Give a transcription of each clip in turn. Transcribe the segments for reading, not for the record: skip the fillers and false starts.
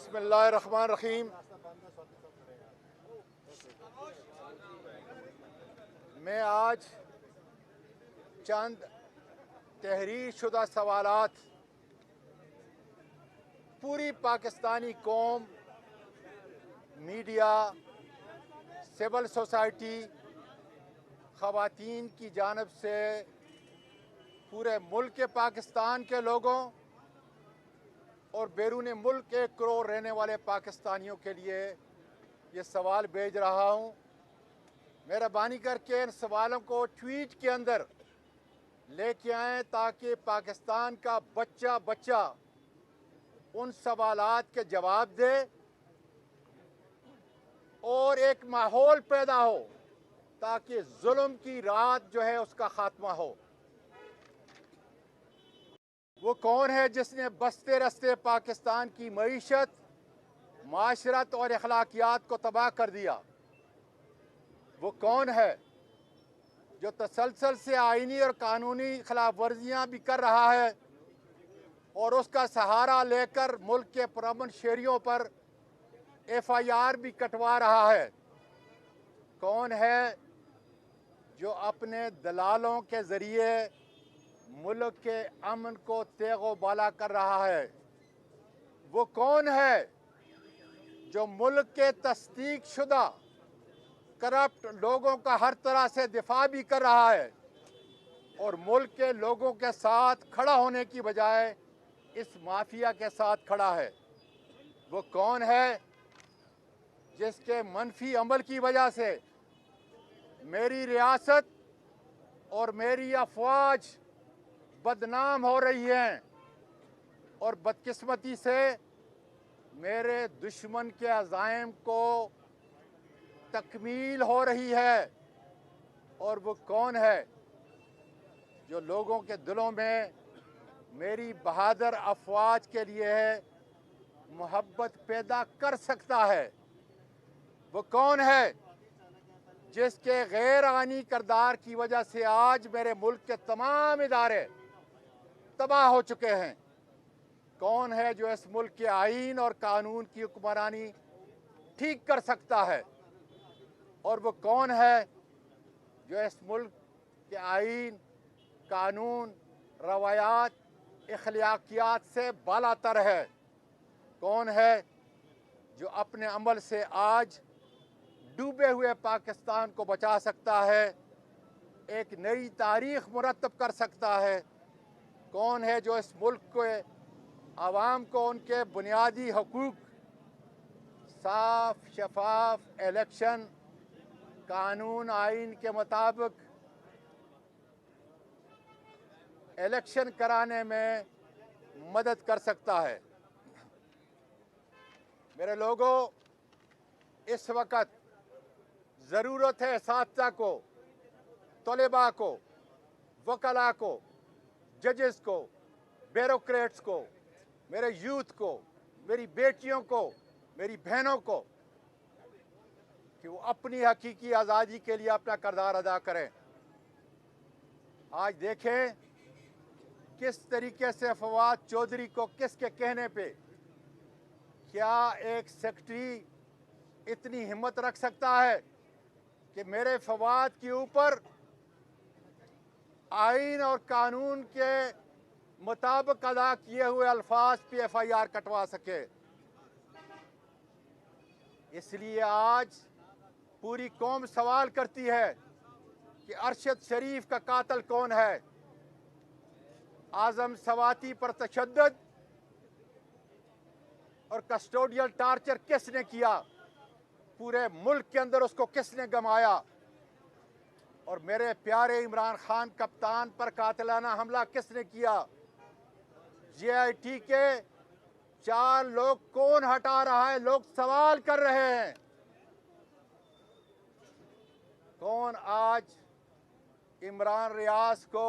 बिस्मिल्लाहिर्रहमानिर्रहीम। मैं आज चंद तहरीर शुदा सवालात पूरी पाकिस्तानी कौम, मीडिया, सिविल सोसाइटी, ख़वातीन की जानब से पूरे मुल्क के पाकिस्तान के लोगों और बैरून मुल्क 1 करोड़ रहने वाले पाकिस्तानियों के लिए ये सवाल भेज रहा हूँ। मेहरबानी करके इन सवालों को ट्वीट के अंदर लेके आएँ ताकि पाकिस्तान का बच्चा बच्चा उन सवालात के जवाब दे और एक माहौल पैदा हो ताकि जुल्म की रात जो है उसका खात्मा हो। वो कौन है जिसने बसते रस्ते पाकिस्तान की मईशत, माशरत और अखलाकियात को तबाह कर दिया? वो कौन है जो तसलसल से आईनी और कानूनी खिलाफ वर्जियाँ भी कर रहा है और उसका सहारा लेकर मुल्क के पुरअमन शहरियों पर FIR भी कटवा रहा है? कौन है जो अपने दलालों के ज़रिए मुल्क के अमन को तेगो बाला कर रहा है? वो कौन है जो मुल्क के तस्दीक शुदा करप्ट लोगों का हर तरह से दिफा भी कर रहा है और मुल्क के लोगों के साथ खड़ा होने की बजाय इस माफिया के साथ खड़ा है? वो कौन है जिसके मनफी अमल की वजह से मेरी रियासत और मेरी अफवाज बदनाम हो रही हैं और बदकिस्मती से मेरे दुश्मन के अज़ाइम को तकमील हो रही है? और वो कौन है जो लोगों के दिलों में मेरी बहादुर अफवाज के लिए मोहब्बत पैदा कर सकता है? वो कौन है जिसके गैर आनी किरदार की वजह से आज मेरे मुल्क के तमाम इदारे तबाह हो चुके हैं? कौन है जो इस मुल्क के आईन और कानून की हुक्मरानी ठीक कर सकता है? और वो कौन है जो इस मुल्क के आईन, कानून, रवायात, अखलाकियात से बालातर है? कौन है जो अपने अमल से आज डूबे हुए पाकिस्तान को बचा सकता है, एक नई तारीख मुरतब कर सकता है? कौन है जो इस मुल्क के आवाम को उनके बुनियादी हकूक़, साफ शफाफ इलेक्शन, कानून आइन के मुताबिक इलेक्शन कराने में मदद कर सकता है? मेरे लोगों, इस वक्त ज़रूरत है असातिज़ा को, तलबा को, वकला को, जजेस को, ब्यूरोक्रेट्स को, मेरे यूथ को, मेरी बेटियों को, मेरी बहनों को कि वो अपनी हकीकी आज़ादी के लिए अपना किरदार अदा करें। आज देखें किस तरीके से फवाद चौधरी को किसके कहने पे क्या एक सेक्रेटरी इतनी हिम्मत रख सकता है कि मेरे फवाद के ऊपर आइन और कानून के मुताबिक अदा किए हुए अल्फाज पे FIR कटवा सके? इसलिए आज पूरी कौम सवाल करती है कि अरशद शरीफ का कातिल कौन है? आज़म सवाती पर तशद्दुद और कस्टोडियल टार्चर किसने किया? पूरे मुल्क के अंदर उसको किसने गमाया? और मेरे प्यारे इमरान खान कप्तान पर कातिलाना हमला किसने किया? JIT के 4 लोग कौन हटा रहा है? लोग सवाल कर रहे हैं। कौन आज इमरान रियाज को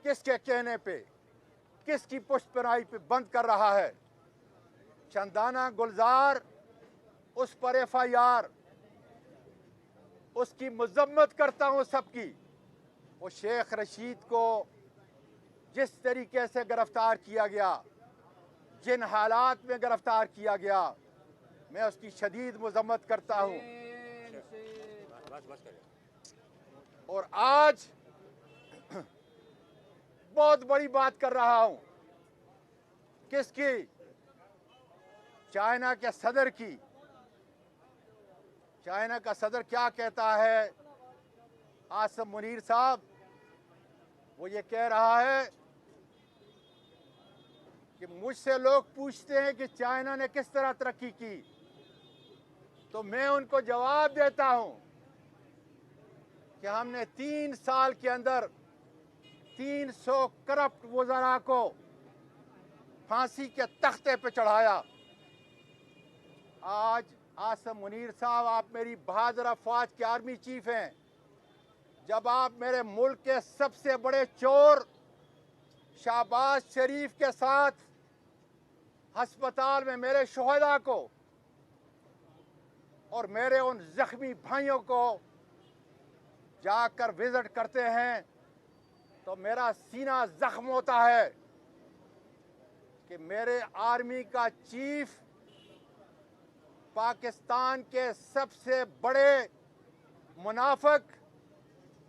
किसके कहने पे, किसकी पुष्पनाई पे बंद कर रहा है? चंदाना गुलजार, उस पर FIR, उसकी मजम्मत करता हूँ सबकी। वो शेख रशीद को जिस तरीके से गिरफ्तार किया गया, जिन हालात में गिरफ्तार किया गया, मैं उसकी शदीद मजम्मत करता हूँ। और आज बहुत बड़ी बात कर रहा हूँ। किसकी? चाइना के सदर की। चाइना का सदर क्या कहता है? आसिम मुनीर साहब, वो ये कह रहा है कि मुझसे लोग पूछते हैं कि चाइना ने किस तरह तरक्की की, तो मैं उनको जवाब देता हूं कि हमने 3 साल के अंदर 300 करप्ट वज़रा को फांसी के तख्ते पे चढ़ाया। आज आसिम मुनीर साहब, आप मेरी बहादुर अफवाज के आर्मी चीफ हैं। जब आप मेरे मुल्क के सबसे बड़े चोर शहबाज शरीफ के साथ अस्पताल में मेरे शोहदा को और मेरे उन जख्मी भाइयों को जाकर विजिट करते हैं, तो मेरा सीना जख्म होता है कि मेरे आर्मी का चीफ पाकिस्तान के सबसे बड़े मुनाफिक,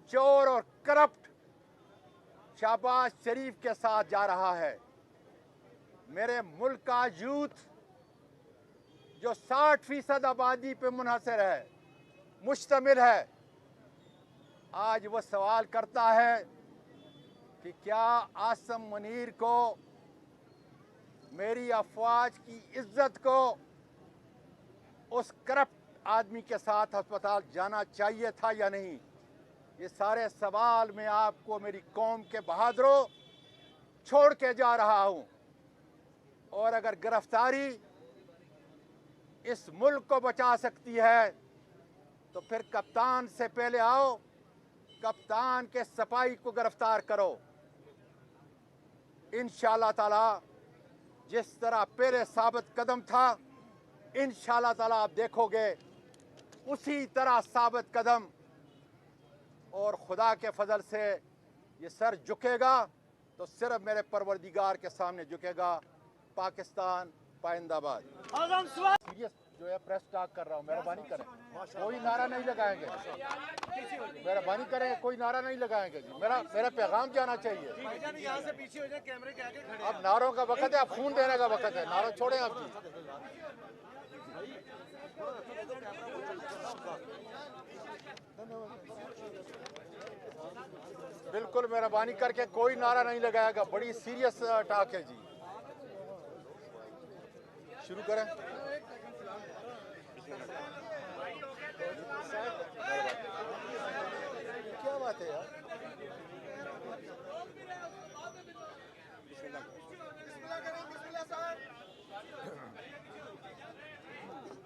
चोर और करप्ट शहबाज शरीफ के साथ जा रहा है। मेरे मुल्क का यूथ जो 60% आबादी पे मुनहसर है, मुश्तमिल है, आज वो सवाल करता है कि क्या आसिम मुनीर को, मेरी अफवाज की इज्जत को, उस करप्ट आदमी के साथ अस्पताल जाना चाहिए था या नहीं? ये सारे सवाल मैं आपको, मेरी कौम के बहादुरों, छोड़ के जा रहा हूं। और अगर गिरफ्तारी इस मुल्क को बचा सकती है तो फिर कप्तान से पहले आओ, कप्तान के सिपाही को गिरफ्तार करो। इंशाअल्लाह ताला जिस तरह पहले साबित कदम था, इंशाअल्लाह ताला आप देखोगे उसी तरह साबित कदम, और खुदा के फजल से ये सर झुकेगा तो सिर्फ मेरे परवरदिगार के सामने झुकेगा। पाकिस्तान पाइंदाबाद। सीरियस जो है प्रेस टॉक कर रहा हूँ, मेहरबानी करें, कोई नारा नहीं लगाएंगे, मेहरबानी करें, कोई नारा नहीं लगाएंगे जी। मेरा पैगाम जाना चाहिए। यहाँ से पीछे हो जाए, कैमरे के आगे खड़े। अब नारों का वक्त है, अब खून देने का वक्त है, नारों छोड़ें आप जी। बिल्कुल मेहरबानी करके कोई नारा नहीं लगाएगा, बड़ी सीरियस टॉक है जी। शुरू करें। क्या बात है यार?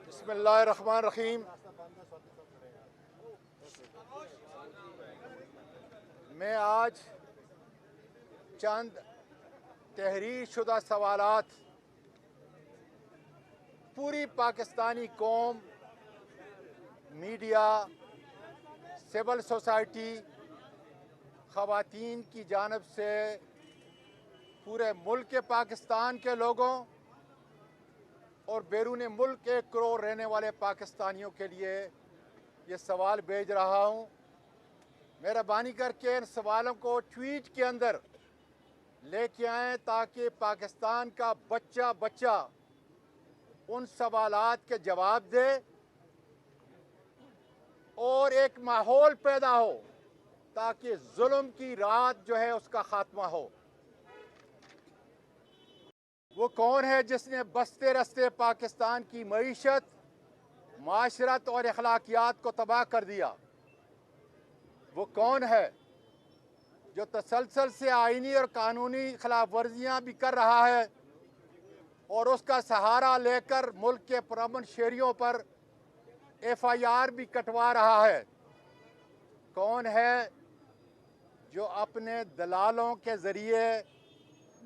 बिस्मिल्लाहिर्रहमानिर्रहीम। मैं आज चंद तहरीर शुदा सवालात पूरी पाकिस्तानी कौम, मीडिया, सिविल सोसाइटी, ख़वातीन की जानिब से पूरे मुल्क के पाकिस्तान के लोगों और बैरून मुल्क 1 करोड़ रहने वाले पाकिस्तानियों के लिए ये सवाल भेज रहा हूँ। मेहरबानी करके इन सवालों को ट्वीट के अंदर लेके आएँ ताकि पाकिस्तान का बच्चा बच्चा उन सवालात के जवाब दे और एक माहौल पैदा हो ताकि जुल्म की रात जो है उसका खात्मा हो। वो कौन है जिसने बसते रस्ते पाकिस्तान की मईशत, माशरत और अखलाकियात को तबाह कर दिया? वो कौन है जो तसलसल से आईनी और कानूनी खिलाफ वर्जियाँ भी कर रहा है और उसका सहारा लेकर मुल्क के पुरअमन शहरियों पर FIR भी कटवा रहा है? कौन है जो अपने दलालों के ज़रिए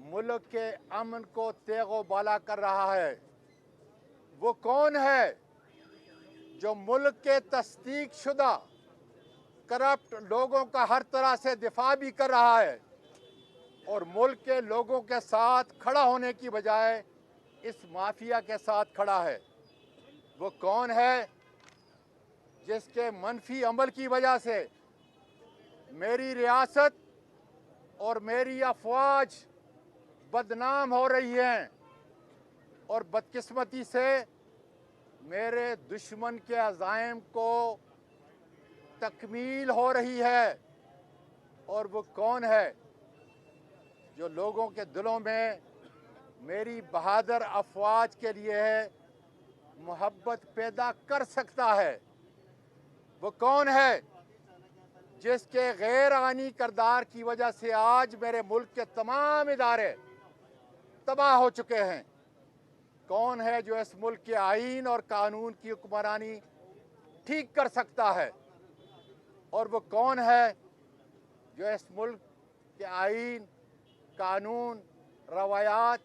मुल्क के अमन को तेगो बाला कर रहा है? वो कौन है जो मुल्क के तस्दीक शुदा करप्ट लोगों का हर तरह से दिफा भी कर रहा है और मुल्क के लोगों के साथ खड़ा होने की बजाय اس مافیا کے ساتھ کھڑا ہے؟ وہ کون ہے جس کے منفی عمل کی وجہ سے میری ریاست اور میری افواج بدنام ہو رہی ہیں اور بدقسمتی سے میرے دشمن کے عزائم کو تکمیل ہو رہی ہے؟ اور وہ کون ہے جو لوگوں کے دلوں میں میری بہادر افواج کے لیے محبت پیدا کر سکتا ہے؟ وہ کون ہے جس کے غیر آئینی کردار کی وجہ سے آج میرے ملک کے تمام ادارے تباہ ہو چکے ہیں؟ کون ہے جو اس ملک کے آئین اور قانون کی حکمرانی ٹھیک کر سکتا ہے؟ اور وہ کون ہے جو اس ملک کے آئین، قانون، روایات،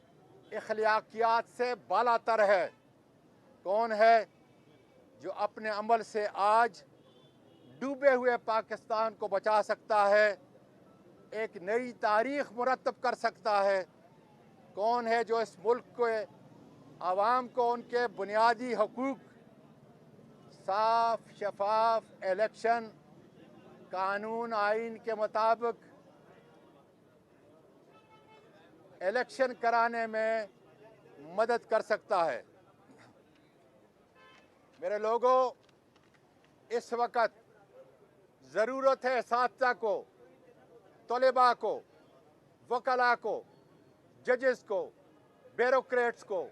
اخلاقیات سے بالاتر ہے؟ کون ہے جو اپنے عمل سے آج ڈوبے ہوئے پاکستان کو بچا سکتا ہے، ایک نئی تاریخ مرتب کر سکتا ہے؟ کون ہے جو اس ملک کے عوام کو ان کے بنیادی حقوق، صاف شفاف الیکشن، قانون آئین کے مطابق الیکشن کرانے میں مدد کر سکتا ہے؟ میرے لوگوں، اس وقت ضرورت ہے اساتذہ کو، طلباء کو، وکلاء کو، ججز کو، بیوروکریٹس کو،